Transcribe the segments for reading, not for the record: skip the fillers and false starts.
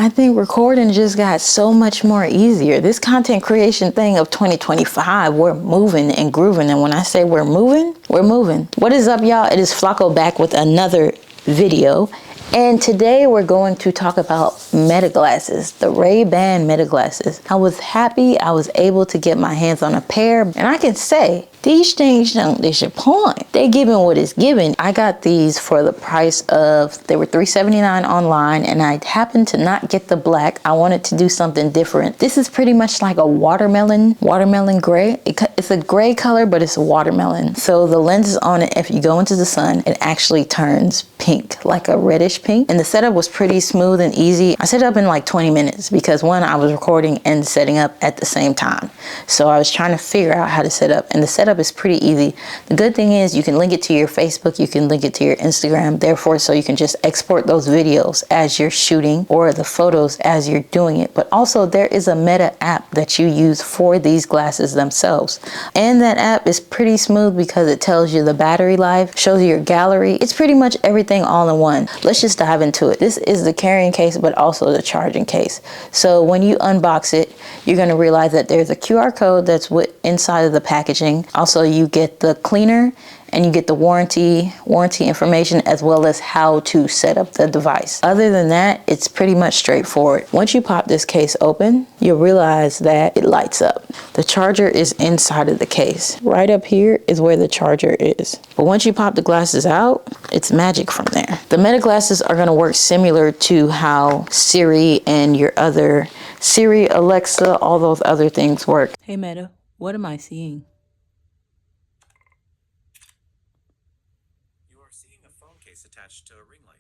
I think recording just got so much more easier. This content creation thing of 2025, we're moving and grooving. And when I say we're moving, we're moving. What is up, y'all? It is Flacco back with another video. And today we're going to talk about Meta glasses, the Ray-Ban Meta glasses. I was happy I was able to get my hands on a pair, and I can say these things don't disappoint. They giving what it's giving. I got these for the price of, they were $379 online, and I happened to not get the black. I wanted to do something different. This is pretty much like a watermelon gray. It's a gray color, but it's a watermelon. So the lenses on it, if you go into the sun, it actually turns pink, like a reddish pink. And the setup was pretty smooth and easy. I set it up in like 20 minutes because one, I was recording and setting up at the same time. So I was trying to figure out how to set up, and the setup is pretty easy. The good thing is you can link it to your Facebook, you can link it to your Instagram, therefore, so you can just export those videos as you're shooting or the photos as you're doing it. But also there is a Meta app that you use for these glasses themselves. And that app is pretty smooth because it tells you the battery life, shows you your gallery. It's pretty much everything all in one. Let's just dive into it. This is the carrying case, but also the charging case. So when you unbox it, you're going to realize that there's a QR code that's inside of the packaging. Also, you get the cleaner and you get the warranty information, as well as how to set up the device. Other than that, it's pretty much straightforward. Once you pop this case open, you'll realize that it lights up. The charger is inside of the case. Right up here is where the charger is. But once you pop the glasses out, it's magic from there. The Meta glasses are gonna work similar to how Siri and your other Siri, Alexa, all those other things work. Hey Meta, what am I seeing? Attached to a ring light.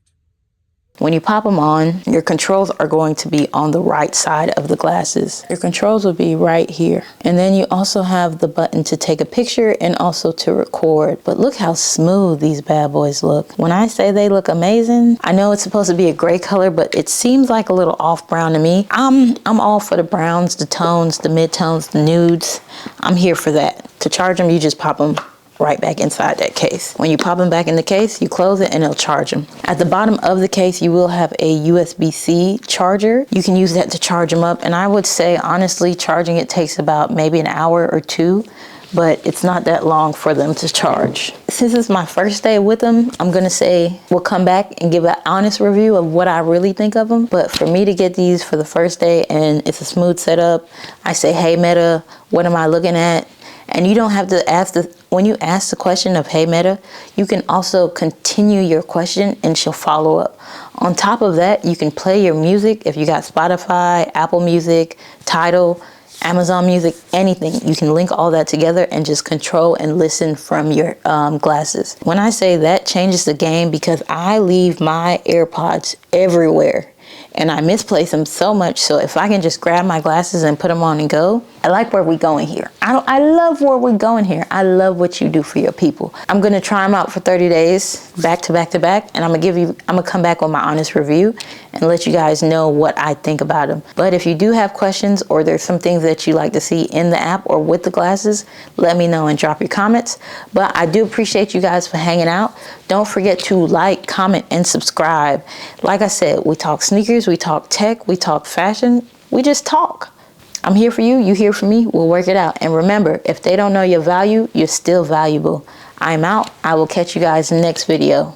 When you pop them on, your controls are going to be on the right side of the glasses. Your controls will be right here. And then you also have the button to take a picture and also to record. But look how smooth these bad boys look. When I say they look amazing, I know it's supposed to be a gray color, but it seems like a little off brown to me. I'm all for the browns, the tones, the mid-tones, the nudes. I'm here for that. To charge them, you just pop them right back inside that case. When you pop them back in the case, you close it and it'll charge them. At the bottom of the case, you will have a USB-C charger. You can use that to charge them up. And I would say, honestly, charging it takes about maybe an hour or two, but it's not that long for them to charge. Since it's my first day with them, I'm gonna say we'll come back and give an honest review of what I really think of them. But for me to get these for the first day and it's a smooth setup, I say, hey Meta, what am I looking at? And you don't have to ask when you ask the question of, hey Meta, you can also continue your question and she'll follow up. On top of that, you can play your music. If you got Spotify, Apple Music, Tidal, Amazon Music, anything, you can link all that together and just control and listen from your glasses. When I say that changes the game, because I leave my AirPods everywhere and I misplace them so much. So if I can just grab my glasses and put them on and go, I like where we're going here. I love where we're going here. I love what you do for your people. I'm gonna try them out for 30 days, back to back to back, and I'm gonna come back with my honest review and let you guys know what I think about them. But if you do have questions or there's some things that you like to see in the app or with the glasses, let me know and drop your comments. But I do appreciate you guys for hanging out. Don't forget to like, comment, and subscribe. Like I said, we talk sneakers, we talk tech, we talk fashion, we just talk. I'm here for you, you here for me, we'll work it out. And remember, if they don't know your value, you're still valuable. I'm out. I will catch you guys in the next video.